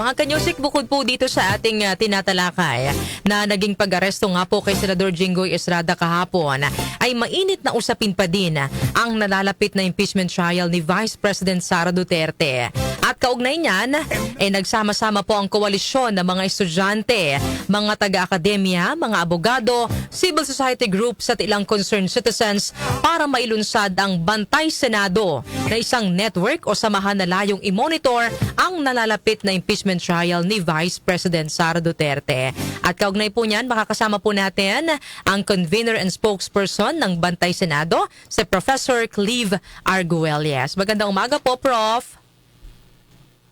Mga kanyusik, bukod po dito sa ating tinatalakay na naging pag-aresto nga po kay Senador Jinggoy Estrada kahapon, ay mainit na usapin pa din ang nalalapit na impeachment trial ni Vice President Sara Duterte. At kaugnay niyan, nagsama-sama po ang koalisyon ng mga estudyante, mga taga-akademya, mga abogado, civil society groups at ilang concerned citizens para mailunsad ang Bantay Senado na isang network o samahan na layong i-monitor ang nalalapit na impeachment trial ni Vice President Sara Duterte. At kaugnay po niyan, makakasama po natin ang convener and spokesperson ng Bantay Senado, si Professor Cleve Arguelles. Magandang umaga po, Prof.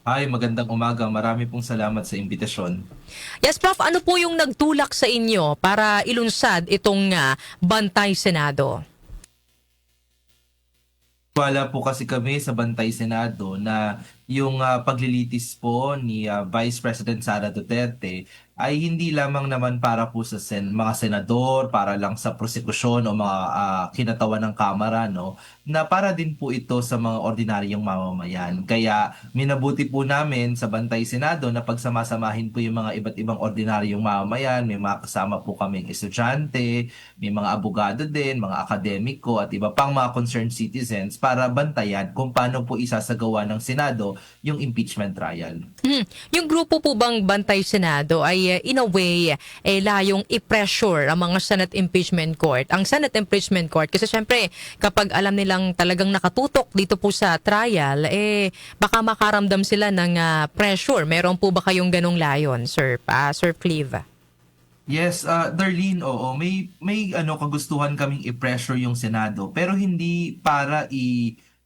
Hi, magandang umaga. Marami pong salamat sa imbitasyon. Yes, Prof. Ano po yung nagtulak sa inyo para ilunsad itong Bantay Senado? Wala po kasi kami sa Bantay Senado na yung paglilitis po ni Vice President Sara Duterte ay hindi lamang naman para po sa mga senador, para lang sa prosekusyon o mga kinatawan ng Kamara, no? Na para din po ito sa mga ordinaryong mamamayan. Kaya minabuti po namin sa Bantay Senado na pagsamasamahin po yung mga iba't ibang ordinaryong mamamayan. May mga kasama po kaming estudyante, may mga abogado din, mga akademiko at iba pang mga concerned citizens para bantayan kung paano po isasagawa ng Senado yung impeachment trial. Yung grupo po bang Bantay Senado ay in a way layong i-pressure ang mga Senate Impeachment Court. Ang Senate Impeachment Court kasi syempre kapag alam nilang talagang nakatutok dito po sa trial, baka makaramdam sila ng pressure. Meron po ba kayong ganong layon, Sir Cleve? Yes, Darlene, oo. May kagustuhan kaming i-pressure yung Senado pero hindi para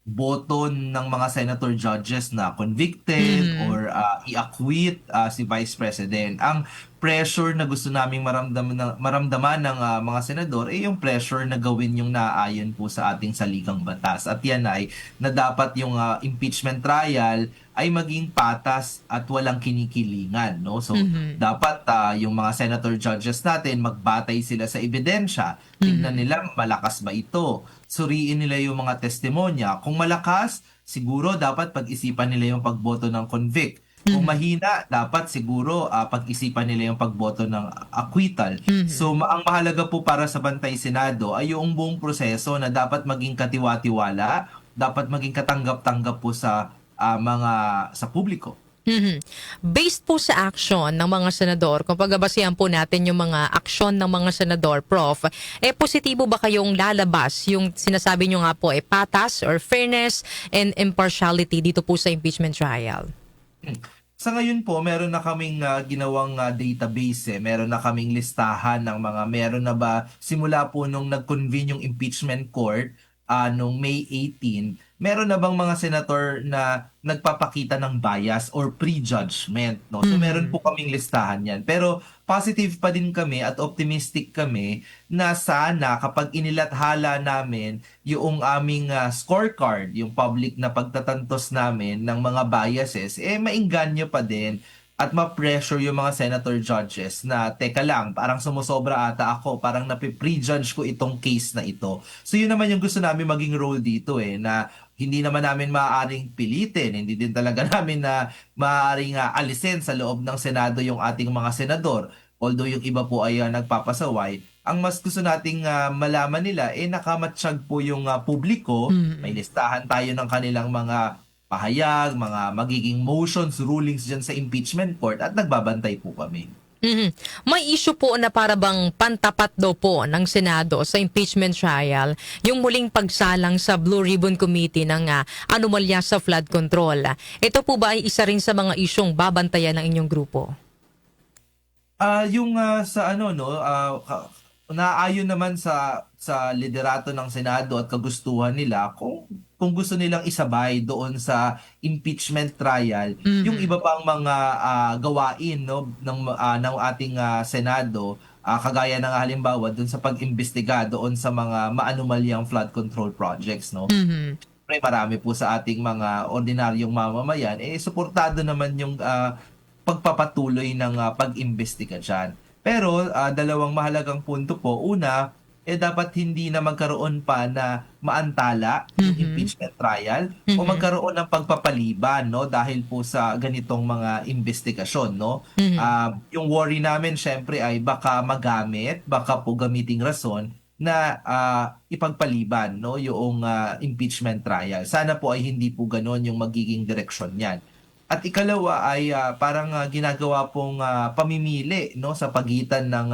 boto ng mga senator judges na convicted or i-acquit si Vice President. Ang pressure na gusto naming maramdaman ng mga senador yung pressure na gawin yung naaayon po sa ating saligang batas. At yan ay na dapat yung impeachment trial ay maging patas at walang kinikilingan, no? So dapat yung mga senator judges natin magbatay sila sa ebidensya. Tingnan nila malakas ba ito. Suriin nila yung mga testimonya. Kung malakas, siguro dapat pag-isipan nila yung pagboto ng convict. Kung mahina, dapat siguro pag-isipan nila yung pagboto ng acquittal. So ang mahalaga po para sa Bantay Senado ay yung buong proseso na dapat maging katiwa-tiwala, dapat maging katanggap-tanggap po sa sa publiko. Based po sa action ng mga senador, kung pagbabasihan po natin yung mga aksyon ng mga senador, Prof, positibo ba kayong lalabas yung sinasabi nyo nga po patas or fairness and impartiality dito po sa impeachment trial? Sa ngayon po, meron na kaming ginawang database. Meron na kaming listahan ng meron na ba, simula po nung nag-convene yung impeachment court, nung May 18, meron na bang mga senator na nagpapakita ng bias or prejudgment, no? So meron po kaming listahan yan. Pero positive pa din kami at optimistic kami na sana kapag inilathala namin yung aming scorecard, yung public na pagtatantos namin ng mga biases, maingganyo pa din at ma-pressure yung mga senator judges na teka lang, parang sumusobra ata ako, parang nape-prejudge ko itong case na ito. So yun naman yung gusto namin maging role dito na hindi naman namin maaaring pilitin, hindi din talaga namin na maaaring alisin sa loob ng Senado yung ating mga senador. Although yung iba po ay nagpapasaway, ang mas gusto nating malaman nila nakamatsyag po yung publiko, may listahan tayo ng kanilang mga pahayag, mga magiging motions, rulings dyan sa impeachment court at nagbabantay po kami. May issue po na para bang pantapat daw po ng Senado sa impeachment trial yung muling pagsalang sa Blue Ribbon Committee ng anomalya sa flood control. Ito po ba ay isa rin sa mga isyong babantayan ng inyong grupo? Yung sa naayon naman sa liderato ng Senado at kagustuhan nila kung gusto nilang isabay doon sa impeachment trial yung iba pang mga gawain ng ating Senado, kagaya ng halimbawa doon sa pag-imbestiga doon sa mga maanumalyang flood control projects, no. Marami po sa ating mga ordinaryong mamamayan suportado naman yung pagpapatuloy ng pag-imbestiga dyan. Pero dalawang mahalagang punto po. Una, dapat hindi na magkaroon pa na maantala yung impeachment trial o magkaroon ng pagpapaliban, no, dahil po sa ganitong mga investigasyon, no. Yung worry namin syempre ay baka magamit, baka po gamiting rason na ipagpaliban, no, yung impeachment trial. Sana po ay hindi po ganon yung magiging direksyon niyan. At ikalawa ay parang ginagawa pong pamimili, no, sa pagitan ng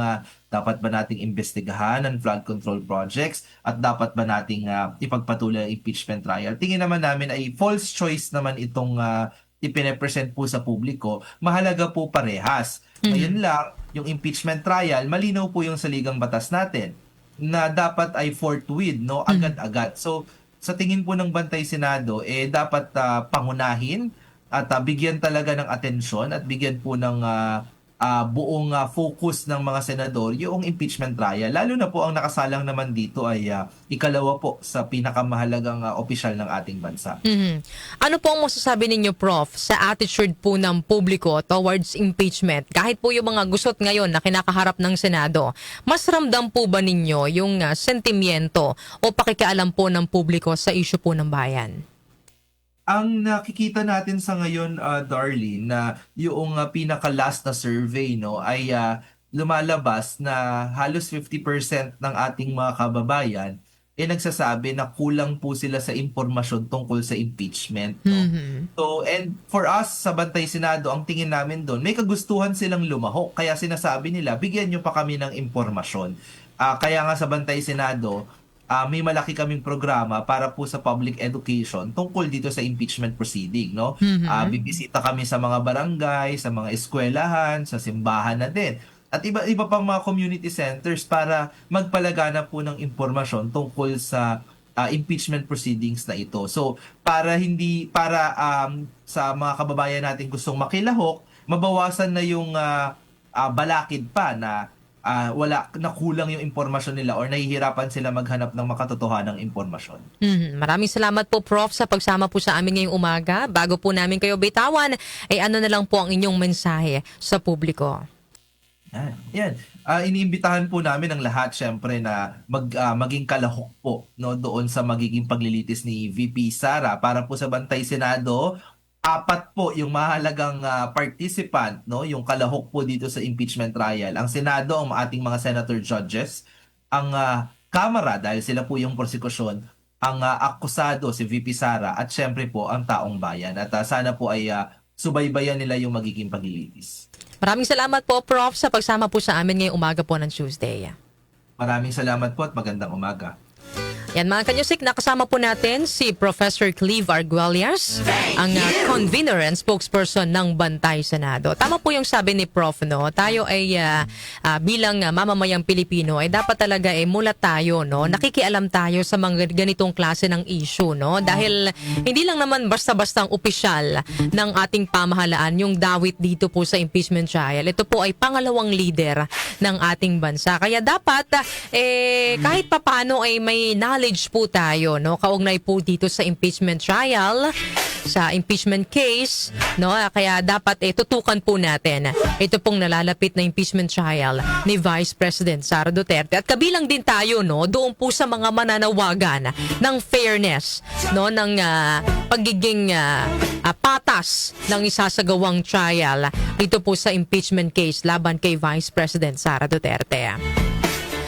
dapat ba nating imbestigahan ang flood control projects at dapat ba nating ipagpatuloy ang impeachment trial. Tingin naman namin ay false choice naman itong ipine-present po sa publiko. Mahalaga po parehas. Ngayon lang, yung impeachment trial, malinaw po yung saligang batas natin na dapat ay forthwith, no, agad-agad. So sa tingin po ng Bantay Senado, dapat pangunahin at bigyan talaga ng atensyon at bigyan po ng buong focus ng mga senador yung impeachment trial. Lalo na po ang nakasalang naman dito ay ikalawa po sa pinakamahalagang opisyal ng ating bansa. Ano po ang masasabi ninyo, Prof, sa attitude po ng publiko towards impeachment? Kahit po yung mga gusot ngayon na kinakaharap ng Senado, mas ramdam po ba ninyo yung sentimiento o pakikialam po ng publiko sa issue po ng bayan? Ang nakikita natin sa ngayon, Darlene, na yung pinaka-last na survey, no, ay lumalabas na halos 50% ng ating mga kababayan nagsasabi na kulang po sila sa impormasyon tungkol sa impeachment, no. So, and for us sa Bantay Senado, ang tingin namin doon, may kagustuhan silang lumahok. Kaya sinasabi nila, bigyan nyo pa kami ng impormasyon. Kaya nga sa Bantay Senado, may malaki kaming programa para po sa public education tungkol dito sa impeachment proceeding, no? Bibisita kami sa mga barangay, sa mga eskwelahan, sa simbahan na din. At iba pang mga community centers para magpalagana po ng impormasyon tungkol sa impeachment proceedings na ito. So, para sa mga kababayan natin gustong makilahok, mabawasan na yung balakid pa na wala, nakulang yung impormasyon nila or nahihirapan sila maghanap ng makatotohanang impormasyon. Maraming salamat po, Prof, sa pagsama po sa amin ngayong umaga. Bago po namin kayo bitawan, ay ano na lang po ang inyong mensahe sa publiko? Yan. Iniimbitahan po namin ang lahat syempre na maging kalahok po, no, doon sa magiging paglilitis ni VP Sara para po sa Bantay Senado. 4 po yung mahalagang participant, no, yung kalahok po dito sa impeachment trial. Ang Senado, ang ating mga senator judges, ang Kamara dahil sila po yung prosekusyon, ang akusado si VP Sara at syempre po ang taong bayan. At sana po ay subaybayan nila yung magiging paglilitis. Maraming salamat po, Prof, sa pagsama po sa amin ngayong umaga po ng Tuesday. Maraming salamat po at magandang umaga. Yan mga kanyusik, nakasama po natin si Professor Cleve Arguelles, ang convener and spokesperson ng Bantay Senado. Tama po yung sabi ni Prof, no? Tayo ay bilang mamamayang Pilipino ay dapat talaga mulat tayo, no? Nakikialam tayo sa mga ganitong klase ng issue, no? Dahil hindi lang naman basta-bastang opisyal ng ating pamahalaan yung dawit dito po sa impeachment trial. Ito po ay pangalawang leader ng ating bansa. Kaya dapat kahit papano ay may knowledge po tayo, no, kaugnay po dito sa impeachment trial, sa impeachment case, no, kaya dapat tutukan po natin ito pong nalalapit na impeachment trial ni Vice President Sara Duterte at kabilang din tayo, no, doon po sa mga mananawagan ng fairness, no, ng pagiging patas ng isasagawang trial dito po sa impeachment case laban kay Vice President Sara Duterte.